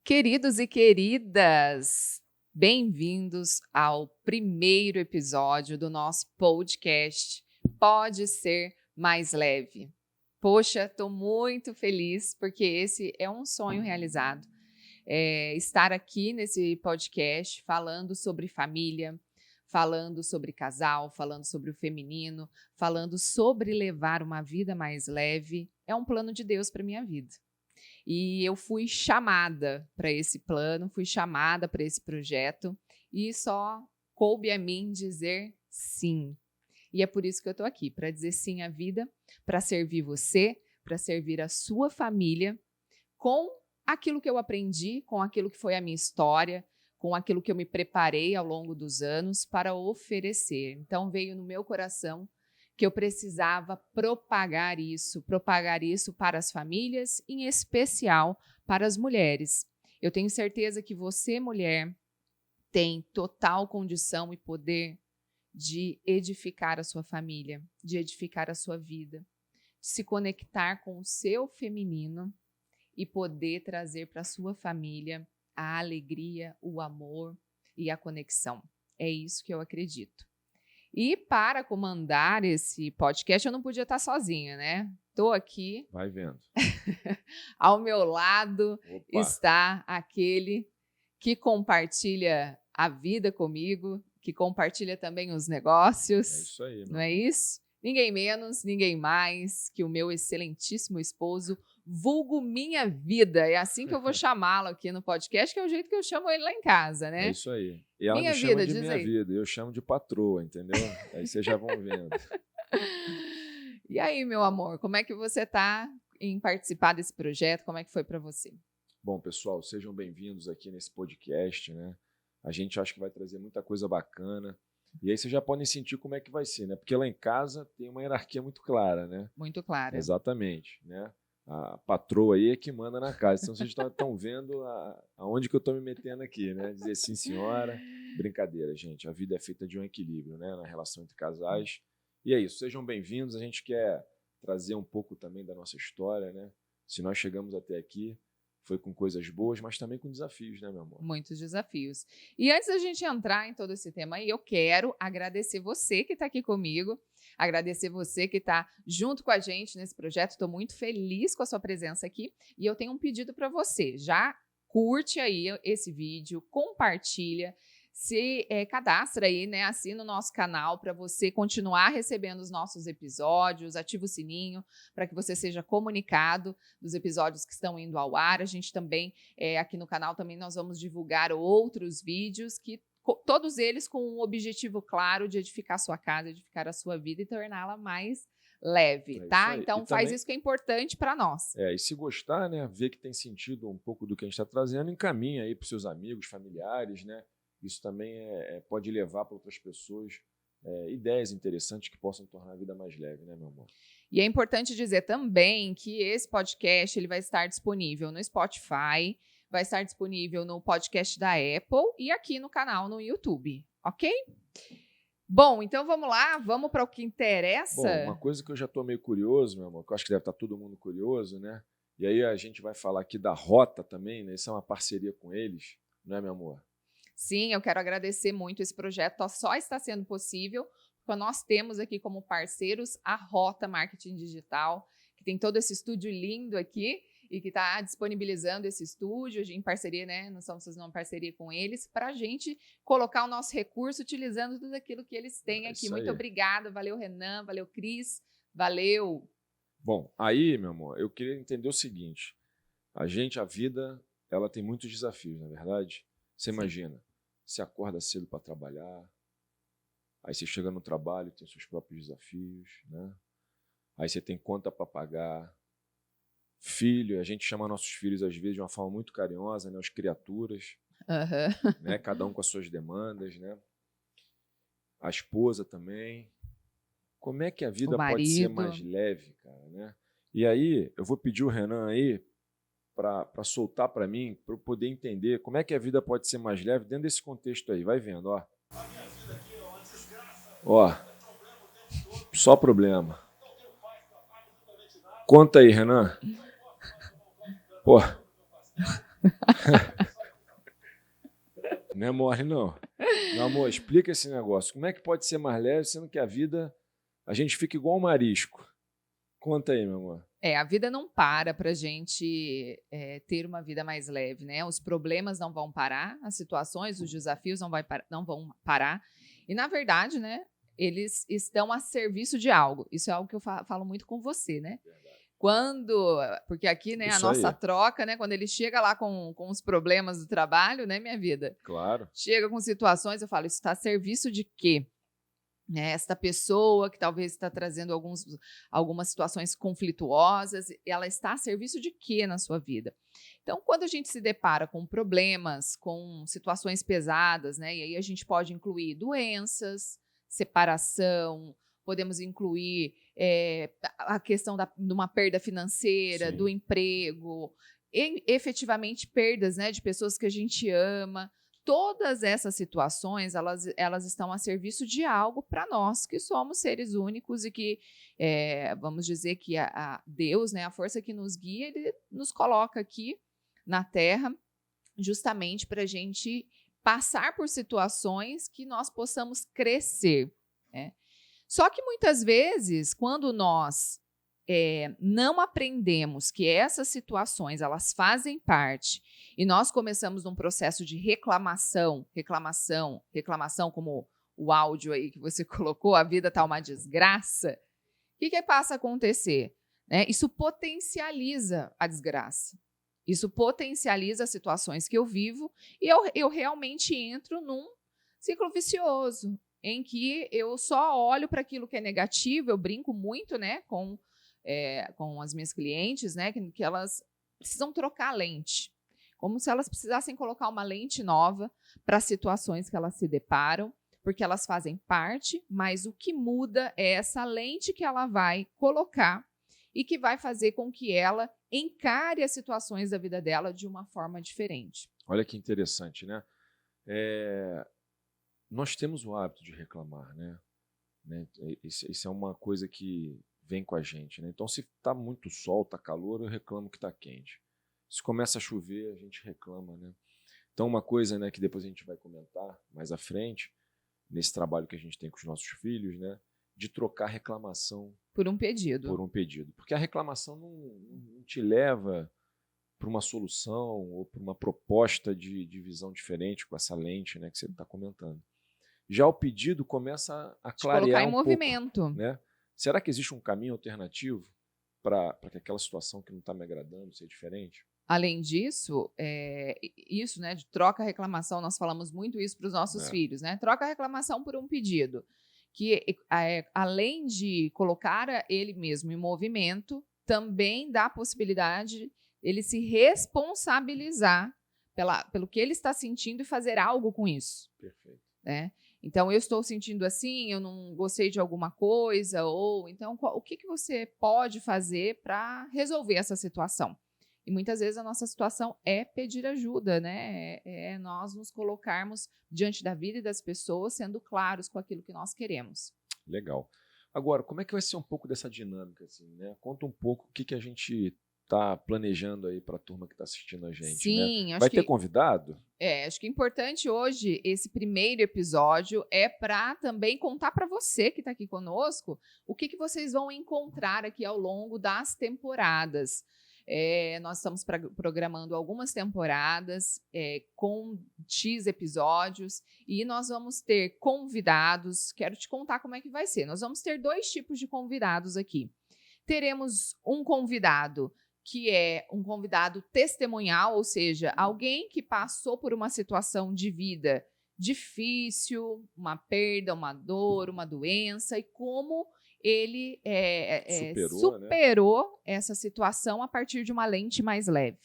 Queridos e queridas, bem-vindos ao primeiro episódio do nosso podcast Pode Ser Mais Leve. Poxa, estou muito feliz porque esse é um sonho realizado. Estar aqui nesse podcast falando sobre família, falando sobre casal, falando sobre o feminino, falando sobre levar uma vida mais leve, é um plano de Deus para minha vida. E eu fui chamada para esse plano, fui chamada para esse projeto e só coube a mim dizer sim. E é por isso que eu estou aqui, para dizer sim à vida, para servir você, para servir a sua família, com aquilo que eu aprendi, com aquilo que foi a minha história, com aquilo que eu me preparei ao longo dos anos para oferecer. Então veio no meu coração que eu precisava propagar isso para as famílias, em especial para as mulheres. Eu tenho certeza que você, mulher, tem total condição e poder de edificar a sua família, de edificar a sua vida, de se conectar com o seu feminino e poder trazer para a sua família a alegria, o amor e a conexão. É isso que eu acredito. E para comandar esse podcast, eu não podia estar sozinha, né? Estou aqui. Vai vendo. Ao meu lado Opa. está aquele que compartilha a vida comigo, que compartilha também os negócios. É isso aí, não é isso? Ninguém menos, ninguém mais que o meu excelentíssimo esposo, vulgo minha vida. É assim que eu vou chamá-lo aqui no podcast, que é o jeito que eu chamo ele lá em casa, né? É isso aí. E ela Minha me vida, chama de diz minha aí. vida, eu chamo de patroa, entendeu? Aí vocês já vão vendo. E aí, meu amor, como é que você está em participar desse projeto? Como é que foi para você? Bom, pessoal, sejam bem-vindos aqui nesse podcast, né? A gente acha que vai trazer muita coisa bacana. E aí vocês já podem sentir como é que vai ser, né? Porque lá em casa tem uma hierarquia muito clara, né? Muito clara. Exatamente, né? A patroa aí é que manda na casa. Então vocês estão vendo aonde que eu estou me metendo aqui, né? Dizer sim, senhora. Brincadeira, gente. A vida é feita de um equilíbrio, né? Na relação entre casais. E é isso. Sejam bem-vindos. A gente quer trazer um pouco também da nossa história, né? Se nós chegamos até aqui, foi com coisas boas, mas também com desafios, né, meu amor? Muitos desafios. E antes da gente entrar em todo esse tema aí, eu quero agradecer você que está aqui comigo, agradecer você que está junto com a gente nesse projeto. Estou muito feliz com a sua presença aqui e eu tenho um pedido para você. Já curte aí esse vídeo, compartilha, se cadastra aí, né? Assina o nosso canal para você continuar recebendo os nossos episódios, ativa o sininho para que você seja comunicado dos episódios que estão indo ao ar. A gente também, aqui no canal, também nós vamos divulgar outros vídeos que todos eles com um objetivo claro de edificar a sua casa, edificar a sua vida e torná-la mais leve, tá? Então faz isso que é importante para nós. E se gostar, né, ver que tem sentido um pouco do que a gente está trazendo, encaminha aí para os seus amigos, familiares, né? Isso também pode levar para outras pessoas ideias interessantes que possam tornar a vida mais leve, né, meu amor? E é importante dizer também que esse podcast ele vai estar disponível no Spotify, vai estar disponível no podcast da Apple e aqui no canal no YouTube, ok? Bom, então vamos lá, vamos para o que interessa. Bom, uma coisa que eu já estou meio curioso, meu amor, que eu acho que deve estar todo mundo curioso, né? E aí a gente vai falar aqui da Rota também, né? Isso é uma parceria com eles, não é, meu amor? Sim, eu quero agradecer muito. Esse projeto só está sendo possível porque nós temos aqui como parceiros a Rota Marketing Digital, que tem todo esse estúdio lindo aqui e que está disponibilizando esse estúdio em parceria, né? Nós estamos fazendo uma parceria com eles para a gente colocar o nosso recurso utilizando tudo aquilo que eles têm aqui. Muito obrigada. Valeu, Renan. Valeu, Cris. Valeu. Bom, aí, meu amor, eu queria entender o seguinte. A vida, ela tem muitos desafios, não é verdade? Você imagina, você acorda cedo para trabalhar, aí você chega no trabalho, tem seus próprios desafios, né? Aí você tem conta para pagar, filho, a gente chama nossos filhos às vezes de uma forma muito carinhosa, né? Os criaturas, né? Cada um com as suas demandas, né? A esposa também. Como é que a vida pode ser mais leve, cara, né? E aí, eu vou pedir o Renan aí para soltar para mim, para eu poder entender como é que a vida pode ser mais leve dentro desse contexto aí. Vai vendo, ó. A minha vida aqui é uma desgraça. Ó, só problema. Conta aí, Renan. Pô. Não é mole, não. Meu amor, explica esse negócio. Como é que pode ser mais leve, sendo que a vida, a gente fica igual um marisco? Conta aí, meu amor. A vida não para para a gente ter uma vida mais leve, né? Os problemas não vão parar, as situações, os desafios não vão parar. E, na verdade, né, eles estão a serviço de algo. Isso é algo que eu falo muito com você, né? Porque aqui, né, a nossa troca, né, quando ele chega lá com os problemas do trabalho, né, minha vida? Claro. Chega com situações, eu falo, isso está a serviço de quê? Né, esta pessoa que talvez está trazendo algumas situações conflituosas, ela está a serviço de quê na sua vida? Então, quando a gente se depara com problemas, com situações pesadas, né, e aí a gente pode incluir doenças, separação, podemos incluir a questão de uma perda financeira, Sim. do emprego, efetivamente perdas, né, de pessoas que a gente ama. Todas essas situações, elas estão a serviço de algo para nós, que somos seres únicos e que, vamos dizer que a Deus, né, a força que nos guia, ele nos coloca aqui na Terra justamente para a gente passar por situações que nós possamos crescer, né? Só que muitas vezes, quando nós não aprendemos que essas situações elas fazem parte e nós começamos num processo de reclamação, como o áudio aí que você colocou, a vida tá uma desgraça, o que passa a acontecer? Né? Isso potencializa a desgraça. Isso potencializa as situações que eu vivo e eu realmente entro num ciclo vicioso, em que eu só olho para aquilo que é negativo, eu brinco muito, né, com as minhas clientes, né, que elas precisam trocar a lente, como se elas precisassem colocar uma lente nova para as situações que elas se deparam, porque elas fazem parte, mas o que muda é essa lente que ela vai colocar e que vai fazer com que ela encare as situações da vida dela de uma forma diferente. Olha que interessante, né? Nós temos o hábito de reclamar, né? Isso é uma coisa que vem com a gente, né? Então, se está muito sol, está calor, eu reclamo que está quente. Se começa a chover, a gente reclama, né? Então, uma coisa, né, que depois a gente vai comentar mais à frente, nesse trabalho que a gente tem com os nossos filhos, né, de trocar reclamação por um pedido. Porque a reclamação não te leva para uma solução ou para uma proposta de visão diferente com essa lente, né, que você está comentando. Já o pedido começa a clarear colocar em um movimento. pouco, né? Será que existe um caminho alternativo para que aquela situação que não está me agradando seja diferente? Além disso, isso, né, de troca reclamação, nós falamos muito isso para os nossos filhos, né? Troca reclamação por um pedido, que além de colocar ele mesmo em movimento, também dá a possibilidade ele se responsabilizar pelo que ele está sentindo e fazer algo com isso. Perfeito. Né? Então, eu estou sentindo assim, eu não gostei de alguma coisa, ou então, o que você pode fazer para resolver essa situação? E muitas vezes a nossa situação é pedir ajuda, né? É nós nos colocarmos diante da vida e das pessoas, sendo claros com aquilo que nós queremos. Legal. Agora, como é que vai ser um pouco dessa dinâmica, assim, né? Conta um pouco o que a gente está planejando aí para a turma que está assistindo a gente. Sim, né? acho Vai que ter convidado? Acho que é importante hoje, esse primeiro episódio, é para também contar para você que está aqui conosco o que vocês vão encontrar aqui ao longo das temporadas. Nós estamos programando algumas temporadas com X episódios e nós vamos ter convidados. Quero te contar como é que vai ser. Nós vamos ter 2 tipos de convidados aqui. Teremos um convidado que é um convidado testemunhal, ou seja, alguém que passou por uma situação de vida difícil, uma perda, uma dor, uma doença, e como ele superou essa situação a partir de uma lente mais leve.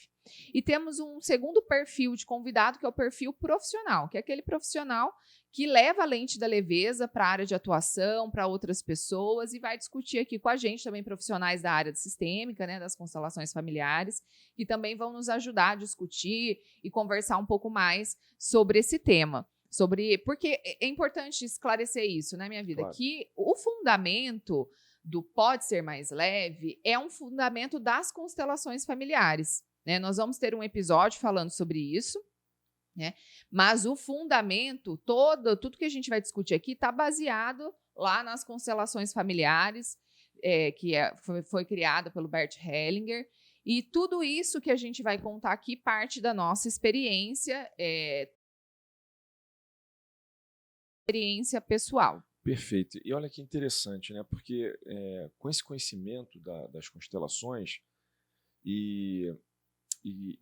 E temos um segundo perfil de convidado, que é o perfil profissional, que é aquele profissional que leva a lente da leveza para a área de atuação, para outras pessoas, e vai discutir aqui com a gente também profissionais da área sistêmica, né, das constelações familiares, que também vão nos ajudar a discutir e conversar um pouco mais sobre esse tema. Porque é importante esclarecer isso, né, minha vida? Claro. Que o fundamento do Pode Ser Mais Leve é um fundamento das constelações familiares. Né? Nós vamos ter um episódio falando sobre isso. né? Mas o fundamento, tudo que a gente vai discutir aqui está baseado lá nas constelações familiares, foi criada pelo Bert Hellinger, e tudo isso que a gente vai contar aqui parte da nossa experiência pessoal. Perfeito. E olha que interessante, né? Porque com esse conhecimento das constelações e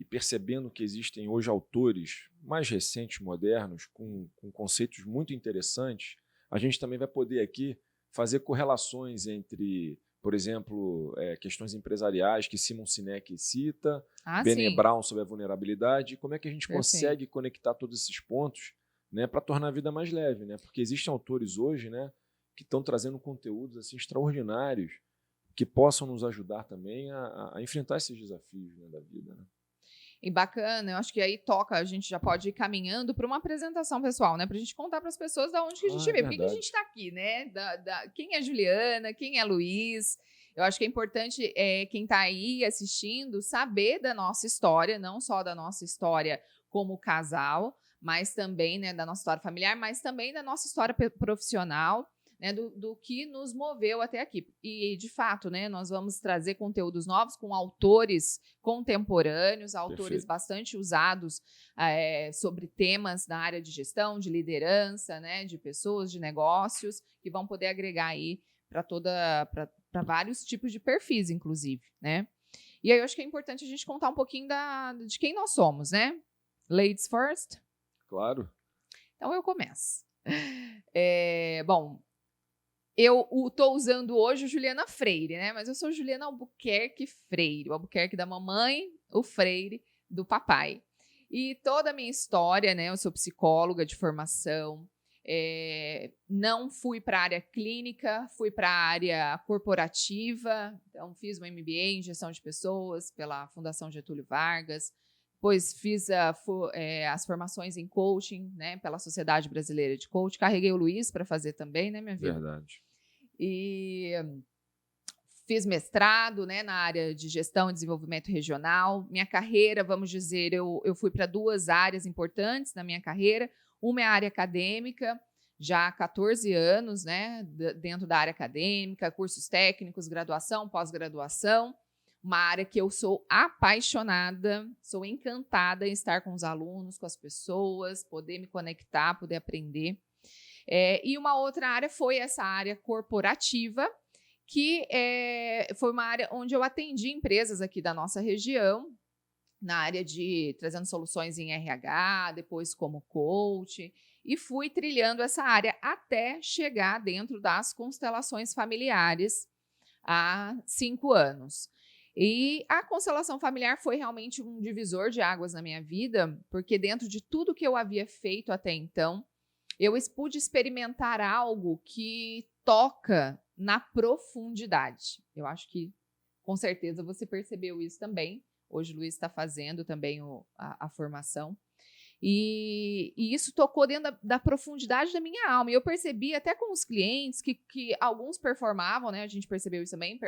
percebendo que existem hoje autores mais recentes, modernos, com conceitos muito interessantes, a gente também vai poder aqui fazer correlações entre, por exemplo, questões empresariais que Simon Sinek cita, Brené Brown sobre a vulnerabilidade, e como é que a gente consegue conectar todos esses pontos, né, para tornar a vida mais leve, né? Porque existem autores hoje, né, que estão trazendo conteúdos assim, extraordinários que possam nos ajudar também a enfrentar esses desafios, né, da vida. Né? E bacana, eu acho que aí a gente já pode ir caminhando para uma apresentação pessoal, né? Para a gente contar para as pessoas da onde que a gente veio, por que a gente está aqui, né? Quem é Juliana, quem é Luiz. Eu acho que é importante quem está aí assistindo saber da nossa história, não só da nossa história como casal, mas também, né, da nossa história familiar, mas também da nossa história profissional, né, do que nos moveu até aqui. E, de fato, né, nós vamos trazer conteúdos novos com autores contemporâneos, autores bastante usados sobre temas da área de gestão, de liderança, né, de pessoas, de negócios, que vão poder agregar aí para vários tipos de perfis, inclusive, né? E aí eu acho que é importante a gente contar um pouquinho de quem nós somos, né? Ladies first? Claro. Então eu começo. Bom, eu estou usando hoje Juliana Freire, né? Mas eu sou Juliana Albuquerque Freire. O Albuquerque da mamãe, o Freire do papai. E toda a minha história, né? Eu sou psicóloga de formação. Não fui para a área clínica, fui para a área corporativa. Então, fiz um MBA em gestão de pessoas pela Fundação Getúlio Vargas. Depois fiz as formações em coaching, né? Pela Sociedade Brasileira de Coaching. Carreguei o Luiz para fazer também, né, minha vida? Verdade. E fiz mestrado, né, na área de gestão e desenvolvimento regional. Minha carreira, vamos dizer, eu fui para 2 áreas importantes na minha carreira. Uma é a área acadêmica, já há 14 anos, né, dentro da área acadêmica, cursos técnicos, graduação, pós-graduação. Uma área que eu sou apaixonada, sou encantada em estar com os alunos, com as pessoas, poder me conectar, poder aprender. E uma outra área foi essa área corporativa, que foi uma área onde eu atendi empresas aqui da nossa região, na área de trazendo soluções em RH, depois como coach, e fui trilhando essa área até chegar dentro das constelações familiares há 5 anos. E a constelação familiar foi realmente um divisor de águas na minha vida, porque dentro de tudo que eu havia feito até então, eu pude experimentar algo que toca na profundidade. Eu acho que, com certeza, você percebeu isso também. Hoje o Luiz está fazendo também a formação. E isso tocou dentro da profundidade da minha alma. E eu percebi até com os clientes que alguns performavam, né? A gente percebeu isso também,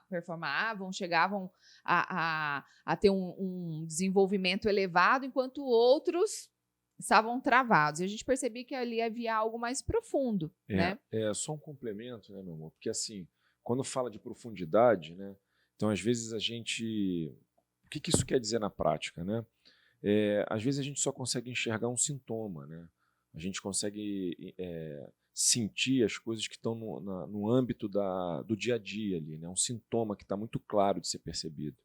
performavam, chegavam a ter um desenvolvimento elevado, enquanto outros estavam travados. E a gente percebia que ali havia algo mais profundo, né? É só um complemento, né, meu amor? Porque assim, quando fala de profundidade, né? Então, às vezes, a gente... O que isso quer dizer na prática, né? Às vezes a gente só consegue enxergar um sintoma, né? A gente consegue sentir as coisas que estão no âmbito do dia a dia ali, né? Um sintoma que está muito claro de ser percebido.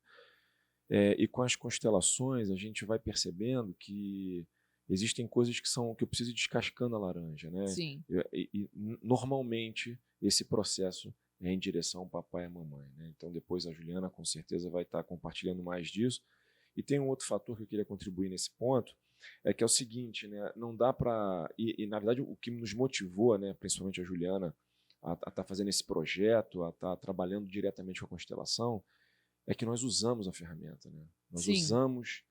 E com as constelações a gente vai percebendo que existem coisas que eu preciso ir descascando a laranja, né? Sim. E normalmente esse processo é em direção ao papai e à mamãe, né? Então depois a Juliana com certeza vai estar compartilhando mais disso. E tem um outro fator que eu queria contribuir nesse ponto, que é o seguinte, né? Não dá para... E, na verdade, o que nos motivou, né, principalmente a Juliana, a estar fazendo esse projeto, a estar trabalhando diretamente com a constelação, é que nós usamos a ferramenta, né? Nós usamos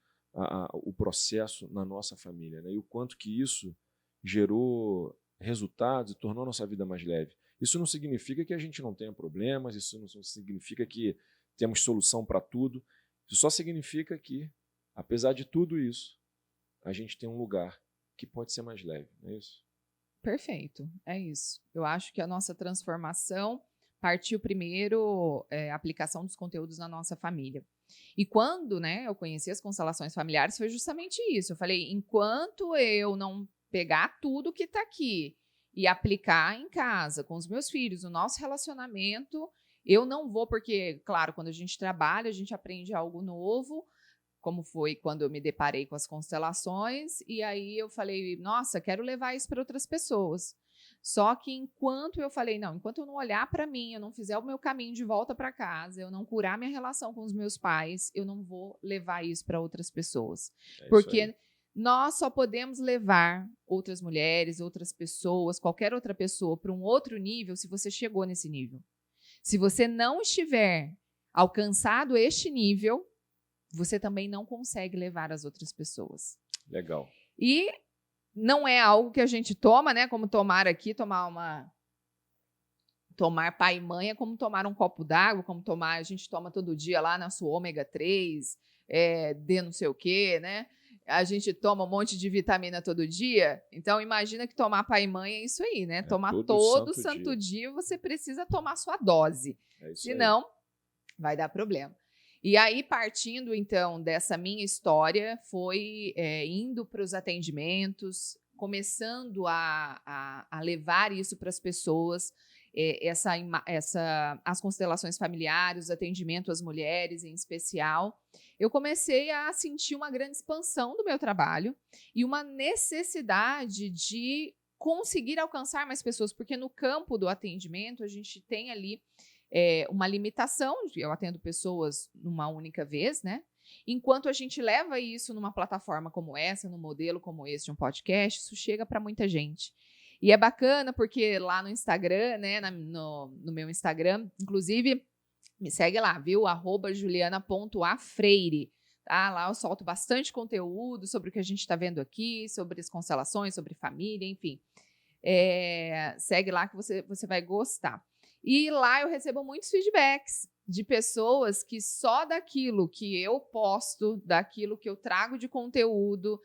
o processo na nossa família, né? E o quanto que isso gerou resultados e tornou a nossa vida mais leve. Isso não significa que a gente não tenha problemas, isso não significa que temos solução para tudo. Isso só significa que, apesar de tudo isso, a gente tem um lugar que pode ser mais leve, não é isso? Perfeito, é isso. Eu acho que a nossa transformação partiu primeiro aplicação dos conteúdos na nossa família. E quando, né, eu conheci as constelações familiares, foi justamente isso. Eu falei, enquanto eu não pegar tudo que está aqui e aplicar em casa, com os meus filhos, no nosso relacionamento, eu não vou, porque, claro, quando a gente trabalha, a gente aprende algo novo, como foi quando eu me deparei com as constelações, e aí eu falei, nossa, quero levar isso para outras pessoas. Só que enquanto eu falei, não, enquanto eu não olhar para mim, eu não fizer o meu caminho de volta para casa, eu não curar minha relação com os meus pais, eu não vou levar isso para outras pessoas. Porque nós só podemos levar outras mulheres, outras pessoas, qualquer outra pessoa para um outro nível se você chegou nesse nível. Se você não estiver alcançado este nível, você também não consegue levar as outras pessoas. Legal. E não é algo que a gente toma, né? Como tomar aqui, tomar pai e mãe é como tomar um copo d'água, como tomar, a gente toma todo dia lá na sua ômega 3, D não sei o quê, né? A gente toma um monte de vitamina todo dia. Então, imagina que tomar pai e mãe é isso aí, né? Tomar todo santo dia, você precisa tomar sua dose. Senão, vai dar problema. E aí, partindo, então, dessa minha história, foi indo para os atendimentos, começando a levar isso para as pessoas, as constelações familiares, o atendimento às mulheres em especial. Eu comecei a sentir uma grande expansão do meu trabalho e uma necessidade de conseguir alcançar mais pessoas, porque no campo do atendimento a gente tem ali uma limitação, eu atendo pessoas numa única vez, né? Enquanto a gente leva isso numa plataforma como essa, num modelo como esse de um podcast, isso chega para muita gente. E é bacana porque lá no Instagram, né, no meu Instagram, inclusive, me segue lá, viu? @juliana.afreire. Tá? Lá eu solto bastante conteúdo sobre o que a gente está vendo aqui, sobre as constelações, sobre família, enfim. Segue lá que você vai gostar. E lá eu recebo muitos feedbacks de pessoas que só daquilo que eu posto, daquilo que eu trago de conteúdo,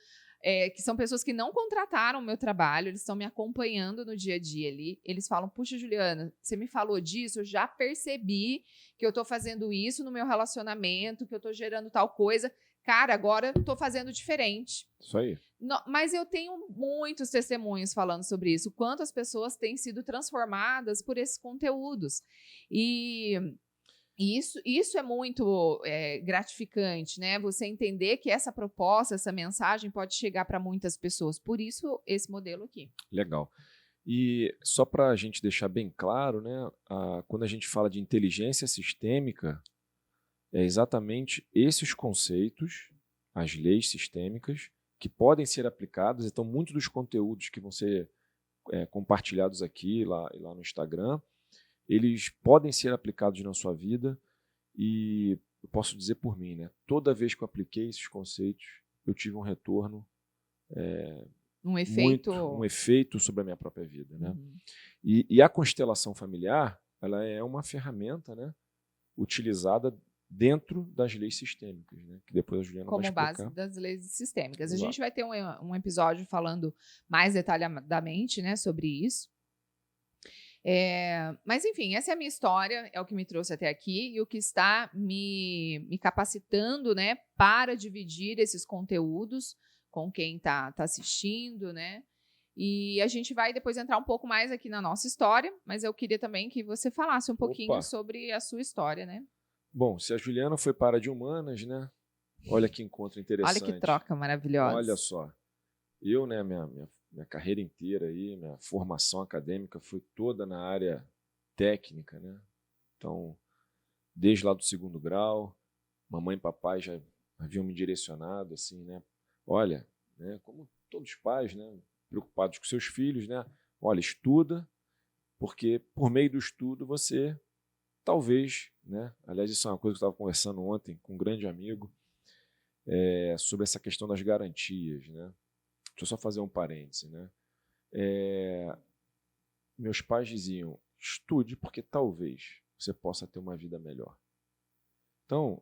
que são pessoas que não contrataram o meu trabalho, eles estão me acompanhando no dia a dia ali, eles falam, puxa, Juliana, você me falou disso, eu já percebi que eu estou fazendo isso no meu relacionamento, que eu estou gerando tal coisa, cara, agora estou fazendo diferente. Isso aí. Mas eu tenho muitos testemunhos falando sobre isso, quantas pessoas têm sido transformadas por esses conteúdos. E isso é muito gratificante, né? Você entender que essa proposta, essa mensagem pode chegar para muitas pessoas. Por isso, esse modelo aqui. Legal. E só para a gente deixar bem claro, né, quando a gente fala de inteligência sistêmica, é exatamente esses conceitos, as leis sistêmicas, que podem ser aplicados. Então, muitos dos conteúdos que vão ser compartilhados aqui lá no Instagram, eles podem ser aplicados na sua vida e eu posso dizer por mim, né? Toda vez que eu apliquei esses conceitos, eu tive um retorno, um efeito sobre a minha própria vida, né? Uhum. E a constelação familiar, ela é uma ferramenta, né, utilizada dentro das leis sistêmicas, né? Que depois a Juliana vai explicar. Como base das leis sistêmicas. Exato. A gente vai ter um episódio falando mais detalhadamente, né, sobre isso. Mas, enfim, essa é a minha história, é o que me trouxe até aqui e o que está me capacitando, né, para dividir esses conteúdos com quem está assistindo, né? E a gente vai depois entrar um pouco mais aqui na nossa história, mas eu queria também que você falasse um pouquinho sobre a sua história, né? Bom, se a Juliana foi para a área de humanas, né? Olha que encontro interessante. Olha que troca maravilhosa. Olha só. Eu, né, minha carreira inteira aí, minha formação acadêmica foi toda na área técnica, né? Então, desde lá do 2º grau, mamãe e papai já haviam me direcionado assim, né? Olha, né, como todos os pais, né, preocupados com seus filhos, né? Olha, estuda, porque por meio do estudo você talvez, né? Aliás, isso é uma coisa que eu estava conversando ontem com um grande amigo, sobre essa questão das garantias, né? Deixa eu só fazer um parêntese, né? Meus pais diziam, estude porque talvez você possa ter uma vida melhor. Então,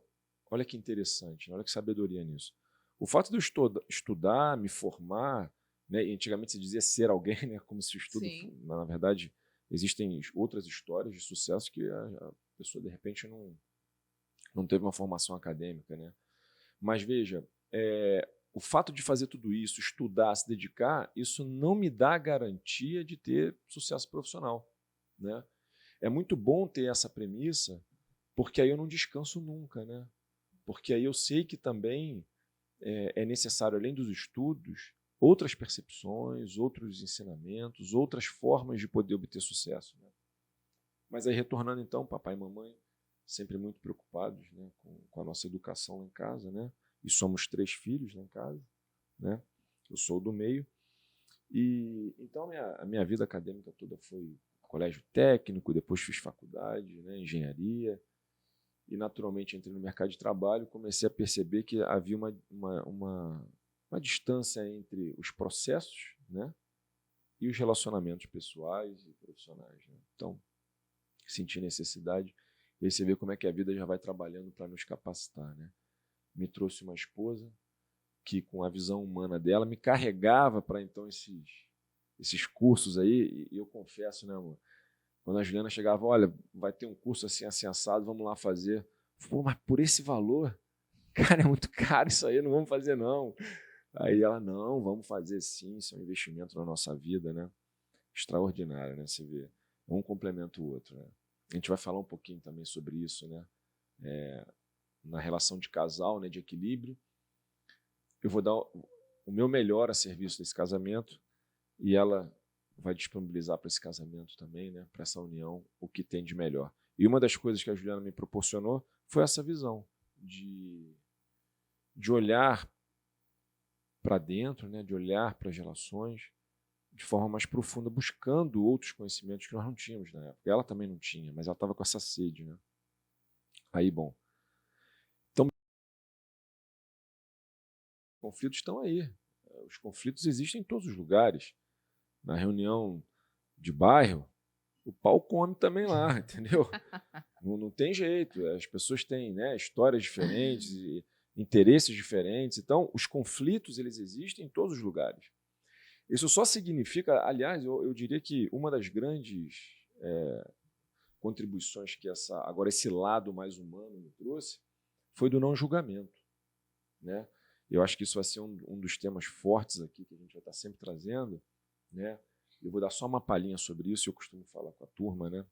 olha que interessante, olha que sabedoria nisso. O fato de eu estudar, me formar, né? E antigamente se dizia ser alguém, né? Como se o estudo, na verdade, existem outras histórias de sucesso que a pessoa, de repente, não teve uma formação acadêmica, né? Mas veja, o fato de fazer tudo isso, estudar, se dedicar, isso não me dá garantia de ter sucesso profissional, né? É muito bom ter essa premissa, porque aí eu não descanso nunca, né? Porque aí eu sei que também é necessário, além dos estudos, outras percepções, outros ensinamentos, outras formas de poder obter sucesso, né? Mas aí, retornando então, papai e mamãe, sempre muito preocupados, né, com a nossa educação lá em casa, né? E somos 3 filhos lá em casa, né? Eu sou o do meio. E então a minha vida acadêmica toda foi colégio técnico, depois fiz faculdade, né, engenharia, e naturalmente entrei no mercado de trabalho e comecei a perceber que havia uma distância entre os processos, né, e os relacionamentos pessoais e profissionais, né? Então, senti necessidade, e aí você vê como é que a vida já vai trabalhando para nos capacitar, né? Me trouxe uma esposa que, com a visão humana dela, me carregava para então esses cursos aí, e eu confesso, né, amor? Quando a Juliana chegava, olha, vai ter um curso assim, assim, assado, vamos lá fazer. Pô, mas por esse valor? Cara, é muito caro isso aí, não vamos fazer não. Aí ela, não, vamos fazer sim, isso é um investimento na nossa vida, né? Extraordinário, né? Você vê, um complementa o outro, né? A gente vai falar um pouquinho também sobre isso, né? Na relação de casal, né, de equilíbrio. Eu vou dar o meu melhor a serviço desse casamento e ela vai disponibilizar para esse casamento também, né, para essa união, o que tem de melhor. E uma das coisas que a Juliana me proporcionou foi essa visão de olhar para dentro, né, de olhar para as relações de forma mais profunda, buscando outros conhecimentos que nós não tínhamos na época. Ela também não tinha, mas ela estava com essa sede, né? Aí, bom. Então, os conflitos estão aí. Os conflitos existem em todos os lugares. Na reunião de bairro, o pau come também lá, entendeu? Não tem jeito. As pessoas têm, né, histórias diferentes, e interesses diferentes. Então, os conflitos eles existem em todos os lugares. Isso só significa, aliás, eu diria que uma das grandes contribuições que agora esse lado mais humano me trouxe foi do não julgamento, né? Eu acho que isso vai ser um dos temas fortes aqui que a gente vai estar sempre trazendo, né? Eu vou dar só uma palhinha sobre isso, eu costumo falar com a turma, né?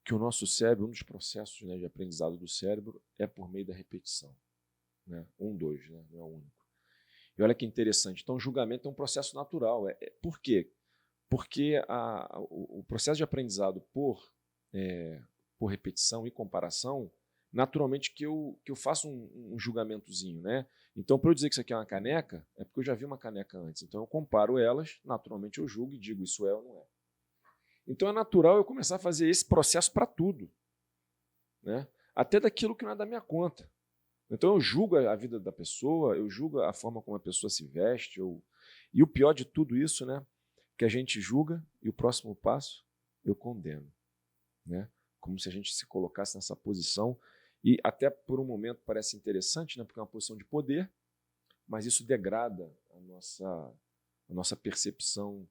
Que o nosso cérebro, um dos processos, né, de aprendizado do cérebro é por meio da repetição, né? 1, 2, né? Não é o único. E olha que interessante, então o julgamento é um processo natural. Por quê? Porque o processo de aprendizado por repetição e comparação, naturalmente que eu faço um julgamentozinho, né? Então, para eu dizer que isso aqui é uma caneca, é porque eu já vi uma caneca antes. Então, eu comparo elas, naturalmente eu julgo e digo isso é ou não é. Então, é natural eu começar a fazer esse processo para tudo, né? Até daquilo que não é da minha conta. Então, eu julgo a vida da pessoa, eu julgo a forma como a pessoa se veste. E o pior de tudo isso, né? Que a gente julga e o próximo passo eu condeno, né? Como se a gente se colocasse nessa posição e até por um momento parece interessante, né? Porque é uma posição de poder, mas isso degrada a nossa percepção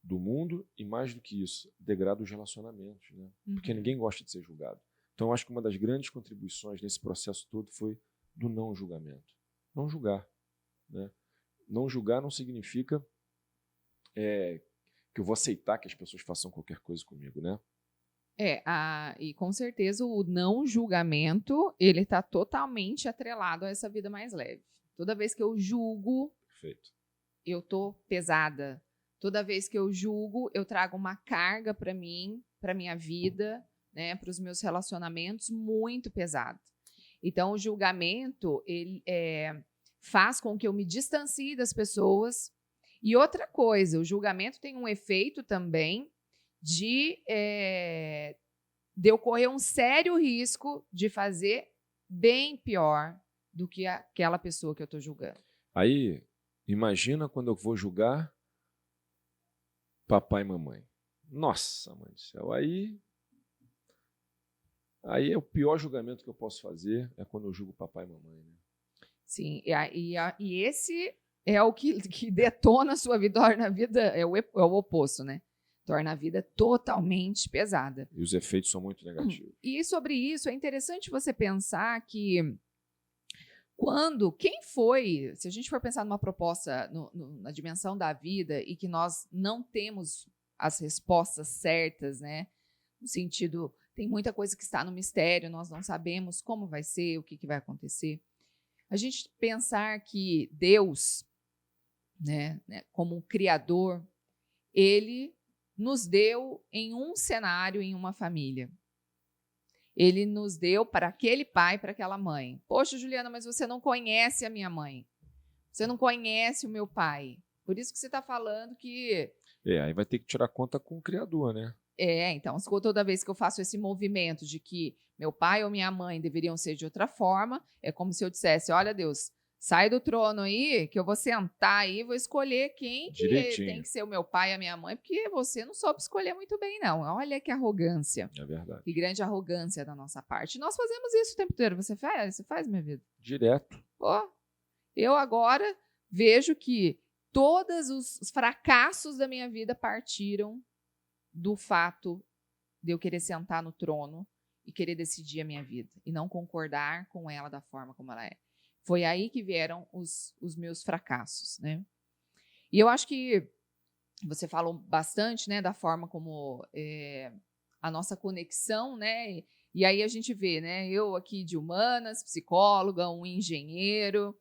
do mundo e mais do que isso, degrada os relacionamentos, né? Porque ninguém gosta de ser julgado. Então, eu acho que uma das grandes contribuições nesse processo todo foi do não julgamento. Não julgar, né? Não julgar não significa que eu vou aceitar que as pessoas façam qualquer coisa comigo, né? E com certeza o não julgamento, ele está totalmente atrelado a essa vida mais leve. Toda vez que eu julgo, Perfeito. eu tô pesada. Toda vez que eu julgo, eu trago uma carga para mim, para minha vida, né, para os meus relacionamentos muito pesado. Então, o julgamento, ele faz com que eu me distancie das pessoas. E outra coisa, o julgamento tem um efeito também de ocorrer um sério risco de fazer bem pior do que aquela pessoa que eu estou julgando. Aí, imagina quando eu vou julgar papai e mamãe. Nossa, mãe do céu, aí é o pior julgamento que eu posso fazer, é quando eu julgo papai e mamãe, né? Sim, e esse é o que detona a sua vida, torna a vida, é o oposto, né? Torna a vida totalmente pesada. E os efeitos são muito negativos. E sobre isso, é interessante você pensar que se a gente for pensar numa proposta na dimensão da vida e que nós não temos as respostas certas, né? No sentido, tem muita coisa que está no mistério, nós não sabemos como vai ser, o que vai acontecer. A gente pensar que Deus, né, como um criador, ele nos deu em um cenário, em uma família. Ele nos deu para aquele pai, para aquela mãe. Poxa, Juliana, mas você não conhece a minha mãe. Você não conhece o meu pai. Por isso que você está falando que... Aí vai ter que tirar conta com o criador, né? Então, toda vez que eu faço esse movimento de que meu pai ou minha mãe deveriam ser de outra forma, é como se eu dissesse, olha, Deus, sai do trono aí, que eu vou sentar aí e vou escolher quem que tem que ser o meu pai e a minha mãe, porque você não soube escolher muito bem, não. Olha que arrogância. É verdade. Que grande arrogância da nossa parte. Nós fazemos isso o tempo inteiro. Você faz, minha vida? Direto. Pô, eu agora vejo que todos os fracassos da minha vida partiram do fato de eu querer sentar no trono e querer decidir a minha vida e não concordar com ela da forma como ela é. Foi aí que vieram os meus fracassos, né? E eu acho que você falou bastante, né, da forma como a nossa conexão, né? E aí a gente vê, né, eu aqui de humanas, psicóloga, um engenheiro,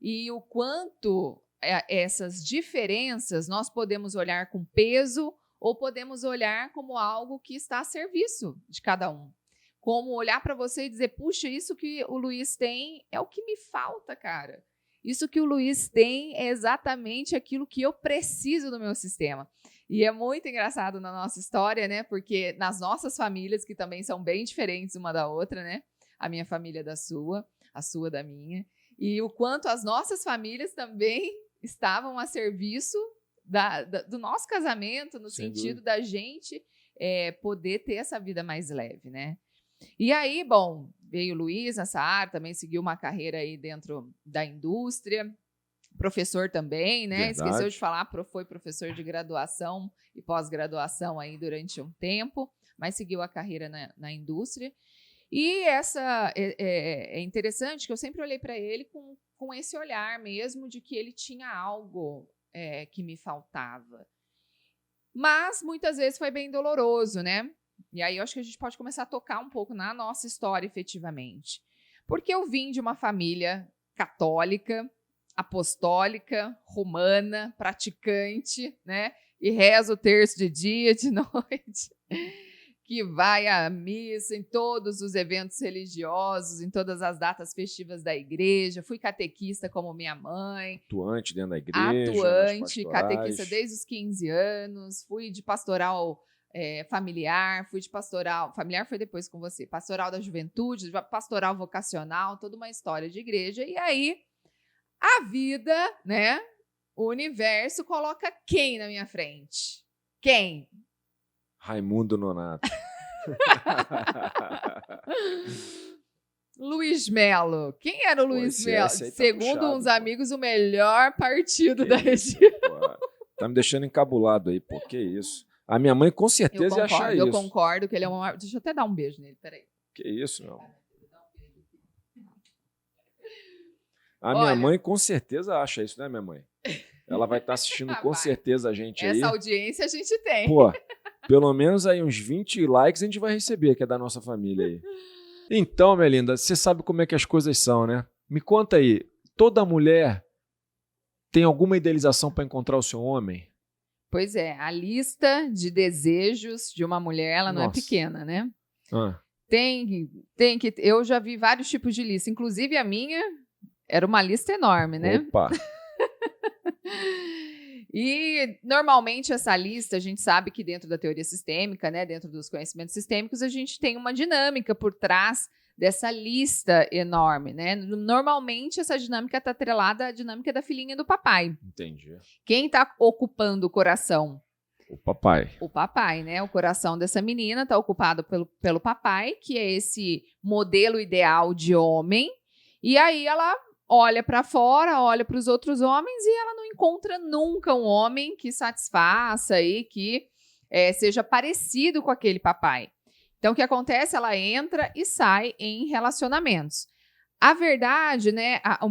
e o quanto essas diferenças nós podemos olhar com peso ou podemos olhar como algo que está a serviço de cada um. Como olhar para você e dizer, puxa, isso que o Luiz tem é o que me falta, cara. Isso que o Luiz tem é exatamente aquilo que eu preciso no meu sistema. E é muito engraçado na nossa história, né? Porque nas nossas famílias, que também são bem diferentes uma da outra, né? A minha família da sua, a sua da minha. E o quanto as nossas famílias também estavam a serviço do nosso casamento, no sentido da gente poder ter essa vida mais leve, né? E aí, bom, veio o Luiz nessa área, também seguiu uma carreira aí dentro da indústria, professor também, né? Verdade. Esqueceu de falar, foi professor de graduação e pós-graduação aí durante um tempo, mas seguiu a carreira na indústria. E essa é interessante que eu sempre olhei para ele com esse olhar mesmo de que ele tinha algo que me faltava. Mas muitas vezes foi bem doloroso, né? E aí eu acho que a gente pode começar a tocar um pouco na nossa história efetivamente. Porque eu vim de uma família católica, apostólica, romana, praticante, né? E rezo o terço de dia, de noite, que vai à missa em todos os eventos religiosos, em todas as datas festivas da igreja. Fui catequista como minha mãe. Atuante dentro da igreja. Atuante, catequista desde os 15 anos. Fui de pastoral familiar, fui de pastoral... Familiar foi depois com você. Pastoral da juventude, pastoral vocacional, toda uma história de igreja. E aí, a vida, né? O universo coloca quem na minha frente? Quem? Raimundo Nonato. Luiz Melo. Quem era o Luiz Melo? Segundo puxado, uns amigos, o melhor partido da região. Tá me deixando encabulado aí, pô. Que isso? A minha mãe com certeza ia achar isso. Eu concordo que ele é uma... Deixa eu até dar um beijo nele, peraí. Que isso, meu. Minha mãe com certeza acha isso, né, minha mãe? Ela vai estar assistindo com certeza a gente aí. Essa audiência a gente tem. Pô, pelo menos aí uns 20 likes a gente vai receber, que é da nossa família aí. Então, minha linda, você sabe como é que as coisas são, né? Me conta aí, toda mulher tem alguma idealização para encontrar o seu homem? Pois é, a lista de desejos de uma mulher, ela não é pequena, né? Tem que... Eu já vi vários tipos de lista, inclusive a minha era uma lista enorme, né? Opa! E, normalmente, essa lista, a gente sabe que dentro da teoria sistêmica, né, dentro dos conhecimentos sistêmicos, a gente tem uma dinâmica por trás dessa lista enorme, né? Normalmente, essa dinâmica está atrelada à dinâmica da filhinha do papai. Entendi. Quem está ocupando o coração? O papai. O papai, né? O coração dessa menina está ocupado pelo papai, que é esse modelo ideal de homem. E aí ela olha para fora, olha para os outros homens e ela não encontra nunca um homem que satisfaça e que seja parecido com aquele papai. Então, o que acontece? Ela entra e sai em relacionamentos. A verdade, né, a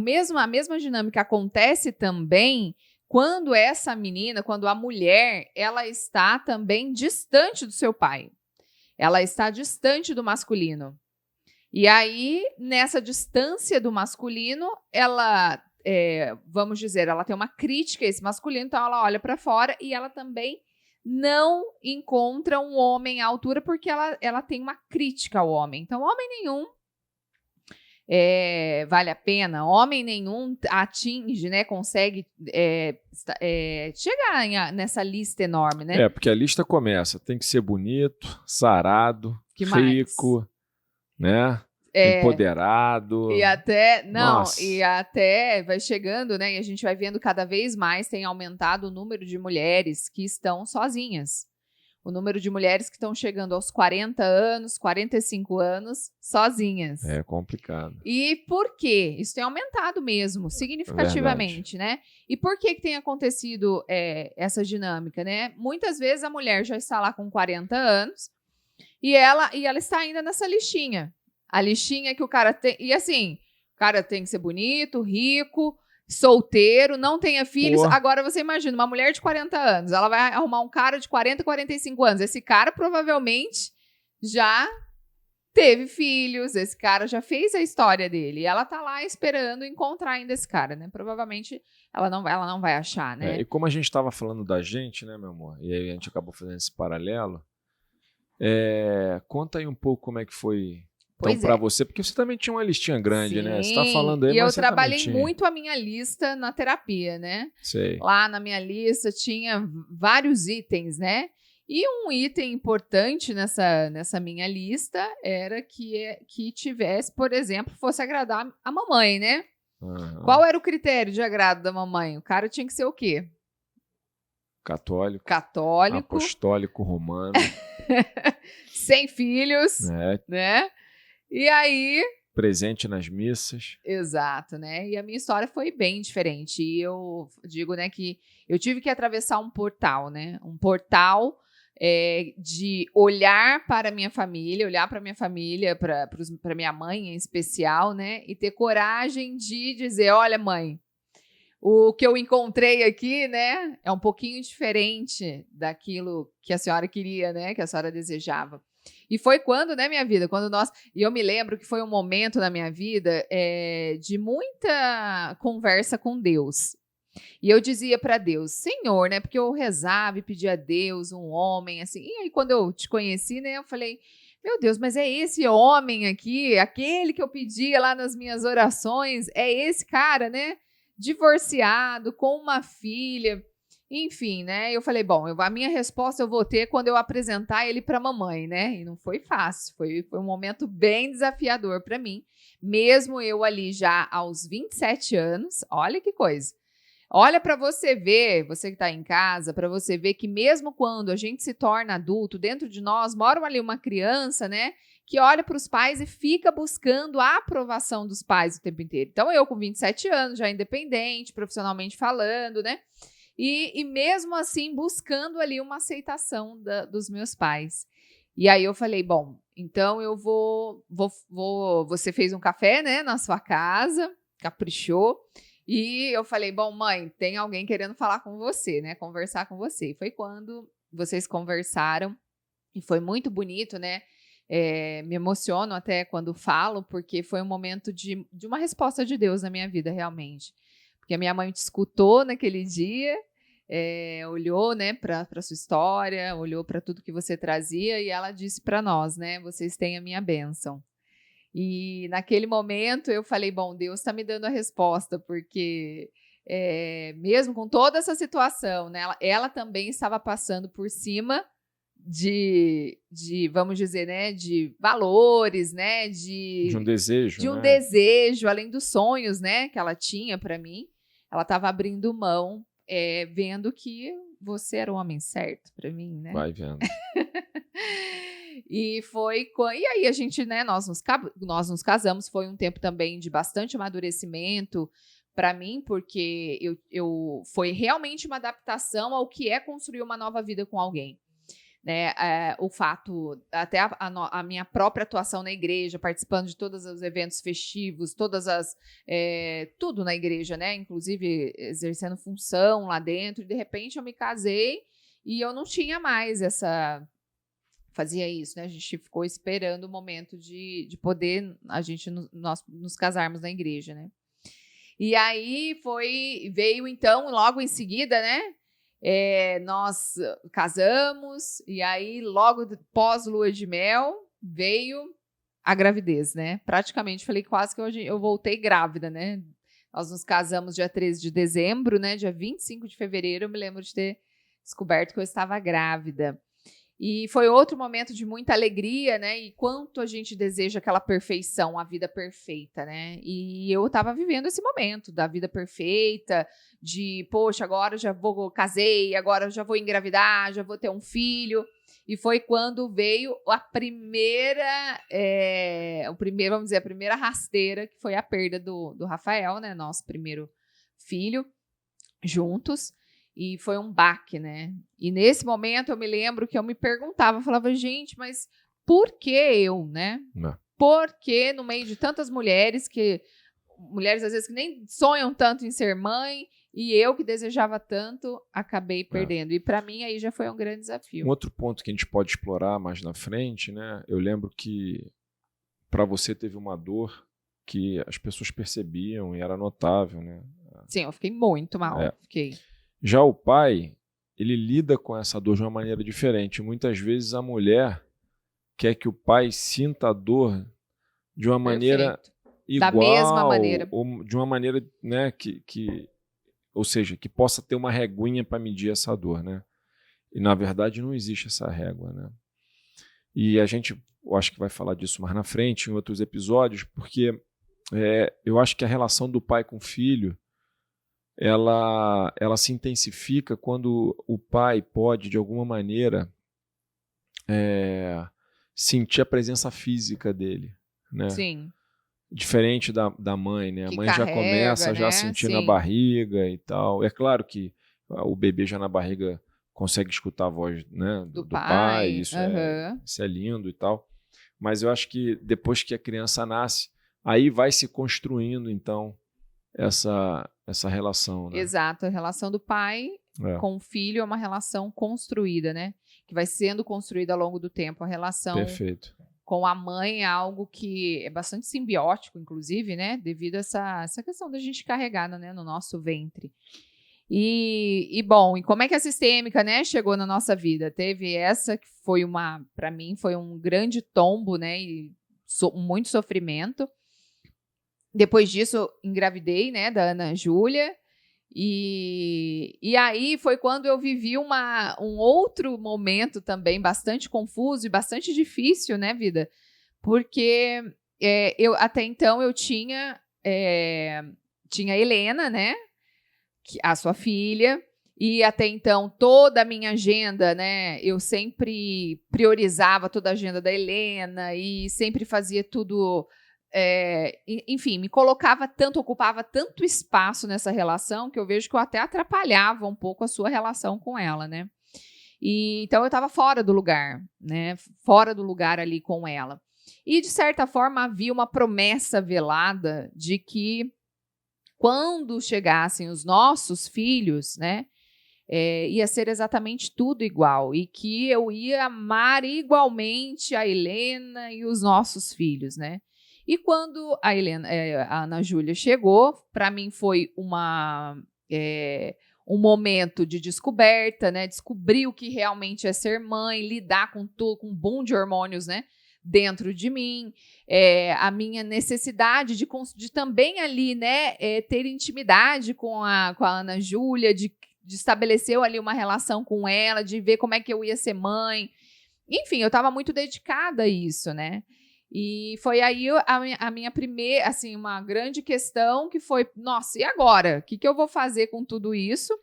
mesma dinâmica acontece também quando essa menina, quando a mulher, ela está também distante do seu pai. Ela está distante do masculino. E aí, nessa distância do masculino, ela, vamos dizer, ela tem uma crítica a esse masculino, então ela olha para fora e ela também não encontra um homem à altura porque ela tem uma crítica ao homem. Então, homem nenhum vale a pena, homem nenhum atinge, né, consegue chegar nessa lista enorme, né? Porque a lista começa, tem que ser bonito, sarado, Que rico, mais? né? Empoderado. E até Nossa. vai chegando, né? E a gente vai vendo cada vez mais tem aumentado o número de mulheres que estão sozinhas. O número de mulheres que estão chegando aos 40 anos, 45 anos, sozinhas. É complicado. E por quê? Isso tem aumentado mesmo, significativamente, né? E por que tem acontecido essa dinâmica, né? Muitas vezes a mulher já está lá com 40 anos e ela está ainda nessa listinha. A listinha que o cara tem... E assim, o cara tem que ser bonito, rico, solteiro, não tenha filhos. Agora você imagina, uma mulher de 40 anos, ela vai arrumar um cara de 40, 45 anos. Esse cara provavelmente já teve filhos, esse cara já fez a história dele. E ela tá lá esperando encontrar ainda esse cara, né? Provavelmente ela não vai achar, né? E como a gente estava falando da gente, né, meu amor? E aí a gente acabou fazendo esse paralelo. Conta aí um pouco como é que foi... Então, para você, porque você também tinha uma listinha grande, sim, né? Você tá falando aí, e eu mas trabalhei muito a minha lista na terapia, né? Sei. Lá na minha lista tinha vários itens, né? E um item importante nessa minha lista era que tivesse, por exemplo, fosse agradar a mamãe, né? Uhum. Qual era o critério de agrado da mamãe? O cara tinha que ser o quê? Católico. Apostólico. Romano. Sem filhos, né? E aí... Presente nas missas. Exato, né? E a minha história foi bem diferente. E eu digo, né, que eu tive que atravessar um portal, né? Um portal de olhar para a minha família, para minha mãe em especial, né? E ter coragem de dizer, olha, mãe, o que eu encontrei aqui, né, é um pouquinho diferente daquilo que a senhora queria, né? Que a senhora desejava. E foi quando, né, minha vida, e eu me lembro que foi um momento na minha vida de muita conversa com Deus. E eu dizia para Deus, Senhor, né, porque eu rezava e pedia a Deus um homem, assim. E aí quando eu te conheci, né, eu falei, meu Deus, mas é esse homem aqui, aquele que eu pedia lá nas minhas orações, é esse cara, né, divorciado, com uma filha. Enfim, né? Eu falei, bom, a minha resposta eu vou ter quando eu apresentar ele para a mamãe, né? E não foi fácil, foi um momento bem desafiador para mim, mesmo eu ali já aos 27 anos, olha que coisa. Olha para você ver, você que está em casa, para você ver que mesmo quando a gente se torna adulto, dentro de nós mora ali uma criança, né? Que olha para os pais e fica buscando a aprovação dos pais o tempo inteiro. Então eu com 27 anos, já independente, profissionalmente falando, né? E mesmo assim, buscando ali uma aceitação dos meus pais. E aí eu falei, bom, então eu vou... Você fez um café, né, na sua casa, caprichou. E eu falei, bom, mãe, tem alguém querendo falar com você, né, conversar com você. E foi quando vocês conversaram e foi muito bonito, né? Me emociono até quando falo, porque foi um momento de uma resposta de Deus na minha vida, realmente. Porque a minha mãe te escutou naquele dia, olhou, né, para a sua história, olhou para tudo que você trazia e ela disse para nós, né, vocês têm a minha bênção. E naquele momento eu falei, bom, Deus está me dando a resposta, porque mesmo com toda essa situação, né, ela também estava passando por cima de vamos dizer, né, de valores, né, de um desejo, de um desejo, além dos sonhos, né, que ela tinha para mim. Ela estava abrindo mão, vendo que você era o homem certo para mim, né? Vai vendo. E aí a gente, né, nós nos casamos, foi um tempo também de bastante amadurecimento para mim, porque foi realmente uma adaptação ao que é construir uma nova vida com alguém. Né, o fato, até a minha própria atuação na igreja, participando de todos os eventos festivos, tudo na igreja, né, inclusive exercendo função lá dentro, e de repente eu me casei e eu não tinha mais fazia isso, né, a gente ficou esperando o momento de poder nós nos casarmos na igreja, né. E aí veio então, logo em seguida, né, nós casamos, e aí logo pós lua de mel veio a gravidez, né? Praticamente falei quase que eu voltei grávida, né? Nós nos casamos dia 13 de dezembro, né? Dia 25 de fevereiro eu me lembro de ter descoberto que eu estava grávida. E foi outro momento de muita alegria, né? E quanto a gente deseja aquela perfeição, a vida perfeita, né? E eu estava vivendo esse momento da vida perfeita, de, poxa, agora já casei, agora já vou engravidar, já vou ter um filho. E foi quando veio a primeira rasteira, que foi a perda do Rafael, né? Nosso primeiro filho, juntos. E foi um baque, né? E nesse momento eu me lembro que eu me perguntava, eu falava, gente, mas por que eu, né? Não. Por que no meio de tantas mulheres às vezes que nem sonham tanto em ser mãe, e eu que desejava tanto, acabei perdendo. E para mim aí já foi um grande desafio. Um outro ponto que a gente pode explorar mais na frente, né? Eu lembro que para você teve uma dor que as pessoas percebiam e era notável, né? Sim, eu fiquei muito mal. Fiquei. Já o pai, ele lida com essa dor de uma maneira diferente. Muitas vezes a mulher quer que o pai sinta a dor de uma maneira igual, da mesma maneira, ou de uma maneira, né, ou seja, que possa ter uma reguinha para medir essa dor, né? E na verdade não existe essa régua, né? E a gente, eu acho que vai falar disso mais na frente, em outros episódios, porque eu acho que a relação do pai com o filho ela se intensifica quando o pai pode, de alguma maneira, sentir a presença física dele, né? Sim. Diferente da mãe, né? A mãe já começa, né? Já sentindo a barriga e tal. É claro que o bebê já na barriga consegue escutar a voz, né, do pai, isso é lindo e tal. Mas eu acho que depois que a criança nasce, aí vai se construindo, então, essa relação, né? Exato, a relação do pai com o filho é uma relação construída, né? Que vai sendo construída ao longo do tempo. A relação com a mãe é algo que é bastante simbiótico, inclusive, né? Devido a essa questão da gente carregada, né, no nosso ventre. E bom, e como é que a sistêmica, né, chegou na nossa vida? Teve essa que foi para mim, foi um grande tombo, né? E muito sofrimento. Depois disso, engravidei, né, da Ana Júlia, e aí foi quando eu vivi um outro momento também bastante confuso e bastante difícil, né, vida? Porque até então eu tinha a Helena, né, a sua filha, e até então toda a minha agenda, né, eu sempre priorizava toda a agenda da Helena e sempre fazia tudo... enfim, me ocupava tanto espaço nessa relação que eu vejo que eu até atrapalhava um pouco a sua relação com ela, né? E então eu estava fora do lugar, né? Fora do lugar ali com ela. E de certa forma havia uma promessa velada de que quando chegassem os nossos filhos, né? Ia ser exatamente tudo igual e que eu ia amar igualmente a Helena e os nossos filhos, né? E quando a Ana Júlia chegou, para mim foi um momento de descoberta, né? Descobrir o que realmente é ser mãe, lidar com um boom de hormônios, né? Dentro de mim, a minha necessidade de também ali, né? Ter intimidade com a Ana Júlia, de estabelecer ali uma relação com ela, de ver como é que eu ia ser mãe. Enfim, eu estava muito dedicada a isso, né? E foi aí a minha primeira, assim, uma grande questão que foi, nossa, e agora? O que eu vou fazer com tudo isso?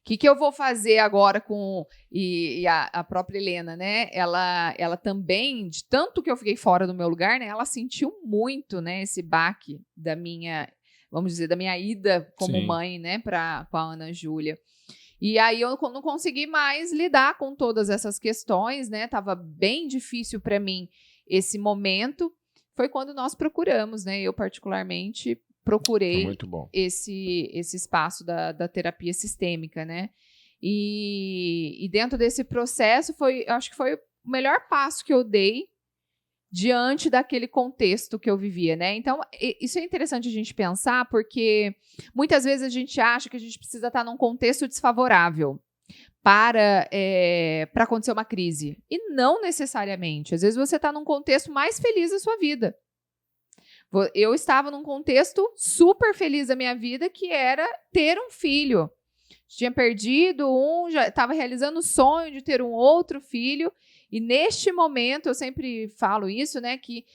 que eu vou fazer agora com... E a própria Helena, né? Ela também, de tanto que eu fiquei fora do meu lugar, né? Ela sentiu muito, né? Esse baque da minha, vamos dizer, da minha ida como Sim. mãe, né? Com a Ana Júlia. E aí eu não consegui mais lidar com todas essas questões, né? Tava bem difícil para mim esse momento. Foi quando nós procuramos, né? Eu particularmente procurei muito bom. esse espaço da terapia sistêmica, né? E dentro desse processo eu acho que foi o melhor passo que eu dei diante daquele contexto que eu vivia, né? Então, isso é interessante a gente pensar, porque muitas vezes a gente acha que a gente precisa estar num contexto desfavorável para acontecer uma crise. E não necessariamente. Às vezes você está num contexto mais feliz da sua vida. Eu estava num contexto super feliz da minha vida, que era ter um filho. Tinha perdido já estava realizando o sonho de ter um outro filho. E neste momento, eu sempre falo isso, né? Que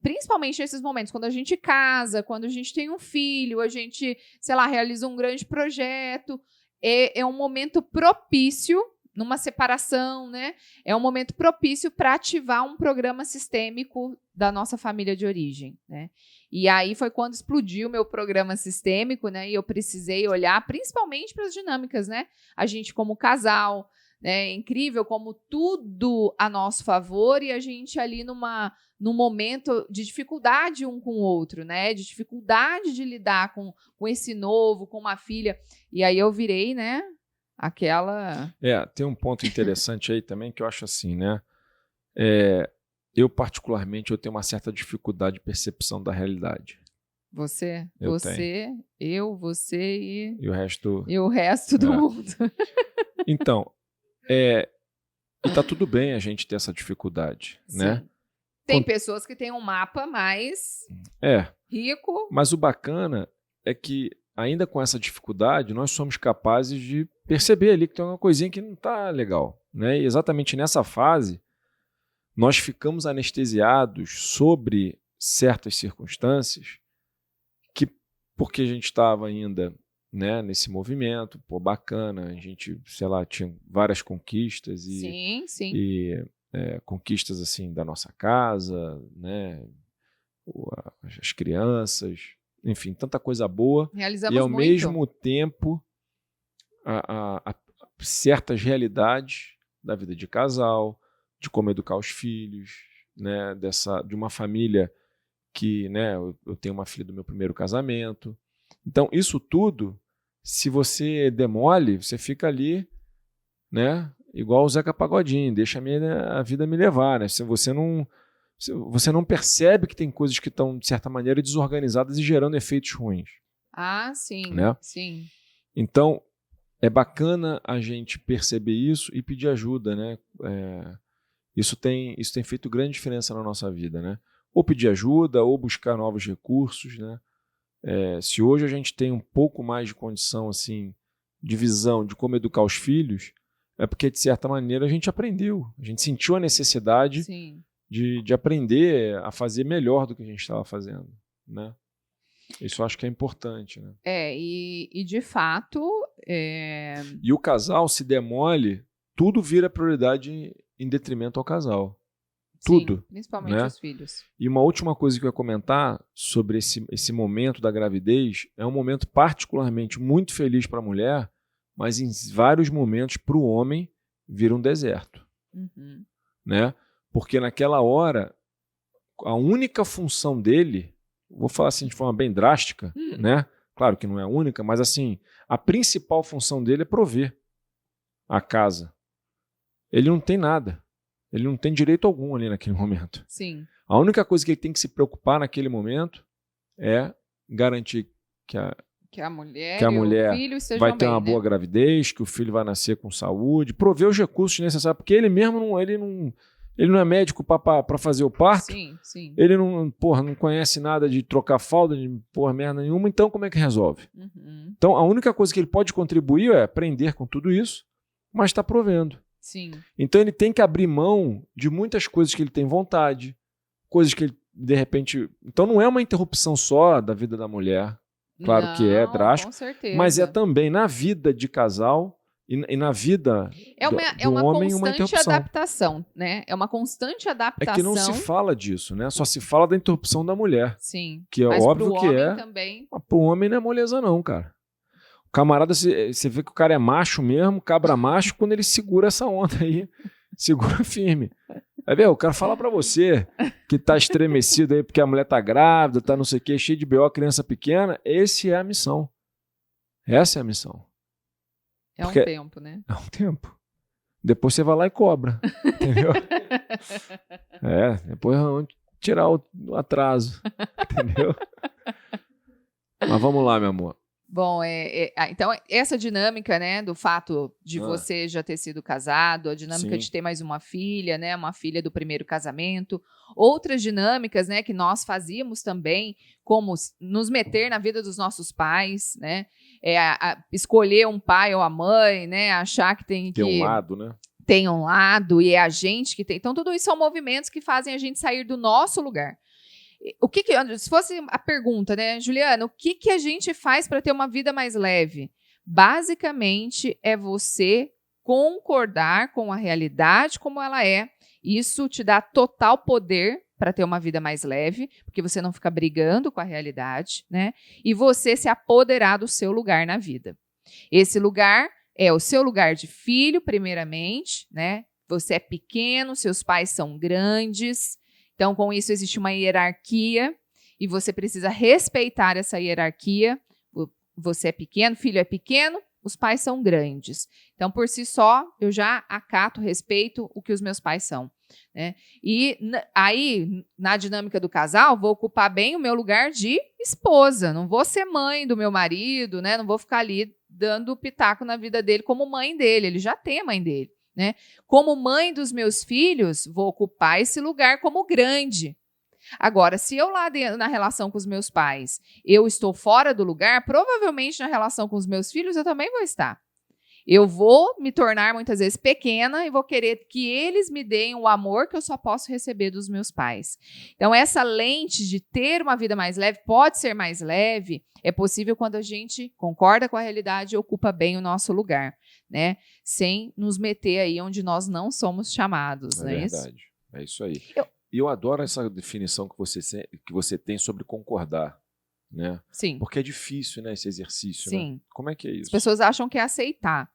principalmente nesses momentos, quando a gente casa, quando a gente tem um filho, a gente, sei lá, realiza um grande projeto, é um momento propício, numa separação, né? É um momento propício para ativar um programa sistêmico da nossa família de origem, né? E aí foi quando explodiu o meu programa sistêmico, né? E eu precisei olhar principalmente para as dinâmicas, né? A gente como casal, né? É incrível como tudo a nosso favor e a gente ali num momento de dificuldade um com o outro, né? De dificuldade de lidar com esse novo, com uma filha. E aí eu virei, né? Aquela... Tem um ponto interessante aí também que eu acho assim, né? Eu particularmente, eu tenho uma certa dificuldade de percepção da realidade. Você, você e o resto... E o resto do mundo. Então, e tá tudo bem a gente ter essa dificuldade, Sim. né? Tem pessoas que têm um mapa mais rico. Mas o bacana é que, ainda com essa dificuldade, nós somos capazes de perceber ali que tem uma coisinha que não tá legal, né? E exatamente nessa fase, nós ficamos anestesiados sobre certas circunstâncias que, porque a gente estava ainda, né, nesse movimento, bacana, a gente, sei lá, tinha várias conquistas Sim. e conquistas assim da nossa casa, né, as crianças, enfim, tanta coisa boa. Realizamos e ao muito. mesmo tempo a certas realidades da vida de casal, de como educar os filhos, né, de uma família que, né, eu tenho uma filha do meu primeiro casamento. Então, isso tudo, se você demole, você fica ali, né, igual o Zeca Pagodinho, deixa a vida me levar, né? Se você não percebe que tem coisas que estão, de certa maneira, desorganizadas e gerando efeitos ruins. Ah, sim, né? Sim. Então, é bacana a gente perceber isso e pedir ajuda, né? Isso tem feito grande diferença na nossa vida, né? Ou pedir ajuda, ou buscar novos recursos, né? Se hoje a gente tem um pouco mais de condição, assim, de visão de como educar os filhos, é porque, de certa maneira, a gente aprendeu. A gente sentiu a necessidade de aprender a fazer melhor do que a gente estava fazendo, né? Isso eu acho que é importante, né? E de fato... E o casal se demole, tudo vira prioridade em detrimento ao casal. Tudo. Sim, principalmente, né? Os filhos. E uma última coisa que eu ia comentar sobre esse momento da gravidez, é um momento particularmente muito feliz para a mulher, mas em vários momentos para o homem vira um deserto. Uhum. Né? Porque naquela hora, a única função dele, vou falar assim de forma bem drástica, né? Claro que não é a única, mas assim, a principal função dele é prover a casa. Ele não tem nada. Ele não tem direito algum ali naquele momento. Sim. A única coisa que ele tem que se preocupar naquele momento é garantir que a mulher e o filho estejam vai ter bem, uma boa gravidez, que o filho vai nascer com saúde, prover os recursos necessários, porque ele mesmo não é médico para fazer o parto. Sim. Ele não conhece nada de trocar fralda, de merda nenhuma, então como é que resolve? Uhum. Então a única coisa que ele pode contribuir é aprender com tudo isso, mas está provendo. Sim. Então ele tem que abrir mão de muitas coisas que ele tem vontade, coisas que ele, de repente... Então não é uma interrupção só da vida da mulher, claro que é drástico, com certeza. mas é também na vida de casal, E na vida do uma homem, uma constante interrupção. adaptação, né? É uma constante adaptação. É que não se fala disso, né? Só se fala da interrupção da mulher. Sim. Que é mas óbvio pro que homem é. também. Mas pro homem não é moleza, não, cara. O camarada, você vê que o cara é macho mesmo, cabra macho, quando ele segura essa onda aí. Segura firme. Aí, o cara fala pra você que tá estremecido aí porque a mulher tá grávida, tá não sei o que, cheio de BO, criança pequena. Essa é a missão. Essa é a missão. É Porque um tempo, né? É um tempo. Depois você vai lá e cobra. Entendeu? Depois vamos tirar o atraso. Entendeu? Mas vamos lá, meu amor. Bom, então essa dinâmica, né, do fato de você já ter sido casado, a dinâmica de ter mais uma filha, né, uma filha do primeiro casamento, outras dinâmicas, né, que nós fazíamos também, como nos meter na vida dos nossos pais, né, escolher um pai ou a mãe, né, achar que tem que... Tem um lado, né? Tem um lado e é a gente que tem... Então, tudo isso são movimentos que fazem a gente sair do nosso lugar. Se fosse a pergunta, né, Juliana, o que a gente faz para ter uma vida mais leve? Basicamente, é você concordar com a realidade como ela é. Isso te dá total poder para ter uma vida mais leve, porque você não fica brigando com a realidade, né? E você se apoderar do seu lugar na vida. Esse lugar é o seu lugar de filho, primeiramente, né? Você é pequeno, seus pais são grandes. Então, com isso, existe uma hierarquia e você precisa respeitar essa hierarquia. Você é pequeno, filho é pequeno, os pais são grandes. Então, por si só, eu já acato, respeito o que os meus pais são, né? E aí, na dinâmica do casal, vou ocupar bem o meu lugar de esposa. Não vou ser mãe do meu marido, né? Não vou ficar ali dando pitaco na vida dele como mãe dele. Ele já tem a mãe dele. Né? Como mãe dos meus filhos, vou ocupar esse lugar como grande. Agora, se eu lá na relação com os meus pais, eu estou fora do lugar, provavelmente na relação com os meus filhos eu também vou estar. Eu vou me tornar muitas vezes pequena e vou querer que eles me deem o amor que eu só posso receber dos meus pais. Então, essa lente de ter uma vida mais leve, pode ser mais leve, é possível quando a gente concorda com a realidade e ocupa bem o nosso lugar, né? Sem nos meter aí onde nós não somos chamados, não é isso? É verdade, é isso aí. E eu adoro essa definição que você tem sobre concordar. Né? Sim. Porque é difícil, né, esse exercício. Sim. Né? Como é que é isso? As pessoas acham que é aceitar.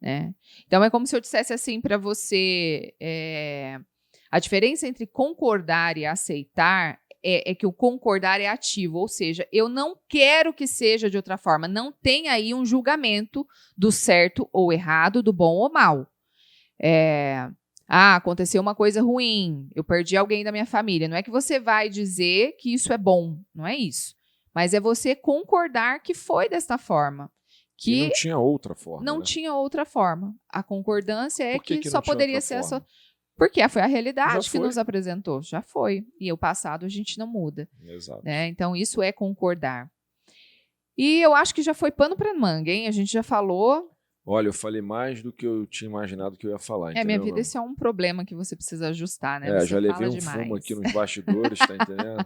Né? Então, é como se eu dissesse assim para você, a diferença entre concordar e aceitar é que o concordar é ativo, ou seja, eu não quero que seja de outra forma, não tem aí um julgamento do certo ou errado, do bom ou mal. Aconteceu uma coisa ruim, eu perdi alguém da minha família, não é que você vai dizer que isso é bom, não é isso, mas é você concordar que foi desta forma. Que e não tinha outra forma. Não né? tinha outra forma. A concordância é que só poderia ser essa. Porque foi a realidade que nos apresentou. Já foi. E o passado a gente não muda. Exato. Né? Então, isso é concordar. E eu acho que já foi pano para manga, hein? A gente já falou. Olha, eu falei mais do que eu tinha imaginado que eu ia falar. Minha vida, esse é um problema que você precisa ajustar, né? Você já levei fumo aqui nos bastidores, tá entendendo?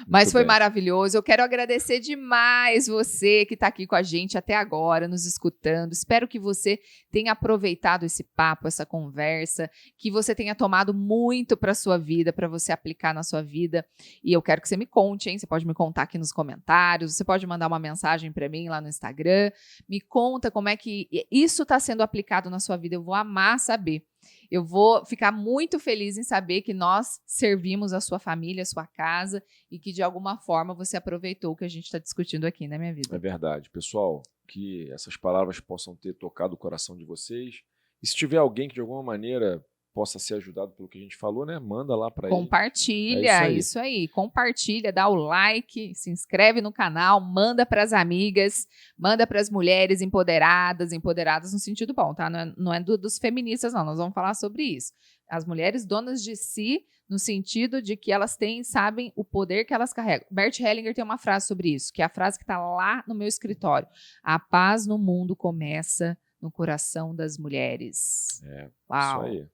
Mas foi maravilhoso. Eu quero agradecer demais você que está aqui com a gente até agora, nos escutando. Espero que você tenha aproveitado esse papo, essa conversa, que você tenha tomado muito para a sua vida, para você aplicar na sua vida. E eu quero que você me conte, hein? Você pode me contar aqui nos comentários, você pode mandar uma mensagem para mim lá no Instagram. Me conta como é que isso está sendo aplicado na sua vida. Eu vou amar saber. Eu vou ficar muito feliz em saber que nós servimos a sua família, a sua casa e que de alguma forma você aproveitou o que a gente está discutindo aqui na minha vida. É verdade. Pessoal, que essas palavras possam ter tocado o coração de vocês. E se tiver alguém que de alguma maneira possa ser ajudado pelo que a gente falou, né? Manda lá para ele. Compartilha, isso aí. Compartilha, dá o like, se inscreve no canal, manda para as amigas, manda para as mulheres empoderadas no sentido bom, tá? Não é dos feministas, não. Nós vamos falar sobre isso. As mulheres donas de si, no sentido de que elas sabem o poder que elas carregam. Bert Hellinger tem uma frase sobre isso, que é a frase que está lá no meu escritório. A paz no mundo começa no coração das mulheres. Uau. Isso aí.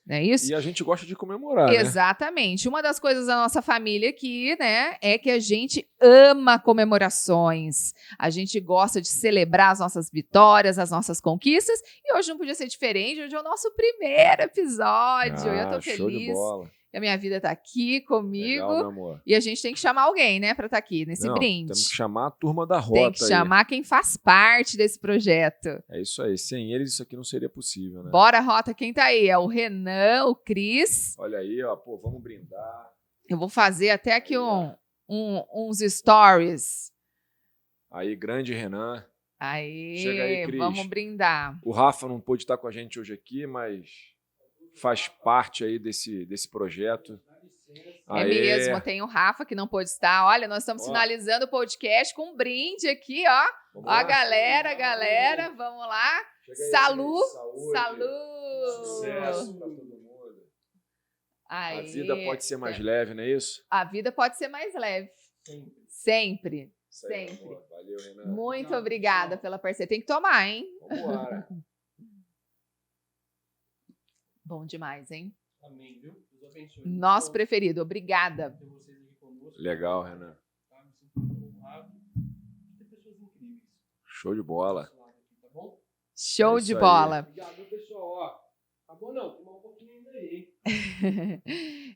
Não é isso? E a gente gosta de comemorar, né? Exatamente. Uma das coisas da nossa família aqui, né, é que a gente ama comemorações. A gente gosta de celebrar as nossas vitórias, as nossas conquistas. E hoje não podia ser diferente. Hoje é o nosso primeiro episódio. Eu tô Show de feliz bola. que a minha vida tá aqui comigo. Legal, meu amor. E a gente tem que chamar alguém, né, pra estar aqui nesse brinde. Temos que chamar a turma da rota Tem que chamar quem faz parte desse projeto. É isso aí. Sem eles, isso aqui não seria possível, né? Bora, Rota, quem tá aí? É o Renan, o Cris. Olha aí, ó. Pô, vamos brindar. Eu vou fazer até aqui uns stories. Aí, grande Renan. Aí, Chega aí, Cris. vamos brindar. O Rafa não pôde estar com a gente hoje aqui, mas faz parte aí desse projeto. É mesmo, tem o Rafa que não pôde estar. Olha, nós estamos finalizando o podcast com um brinde aqui, ó. Ó, a galera, vamos lá. Saúde. Sucesso pra todo mundo. Aí. A vida pode ser mais leve, não é isso? A vida pode ser mais leve. Sempre. Isso aí, amor. Valeu, Renan. Muito obrigada pela parceria. Tem que tomar, hein? Vambora. Bom demais, hein? Amém, viu? Deus abençoe. Nosso preferido. Obrigada. Ter vocês aqui conosco. Legal, Renan. Tá? Me sinto muito honrado de ter pessoas incríveis. Show de bola. Tá bom? Show É de isso bola. Obrigado, pessoal. Ó, acabou não, tem um pouquinho ainda aí, hein?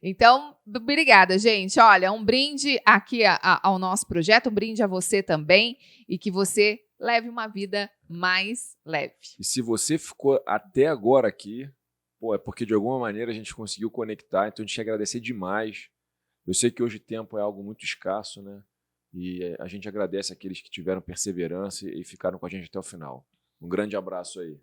Então, obrigada, gente. Olha, um brinde aqui ao nosso projeto, um brinde a você também e que você leve uma vida mais leve. E se você ficou até agora aqui, pô, é porque de alguma maneira a gente conseguiu conectar, então a gente te agradecer demais. Eu sei que hoje o tempo é algo muito escasso, né? E a gente agradece aqueles que tiveram perseverança e ficaram com a gente até o final. Um grande abraço aí.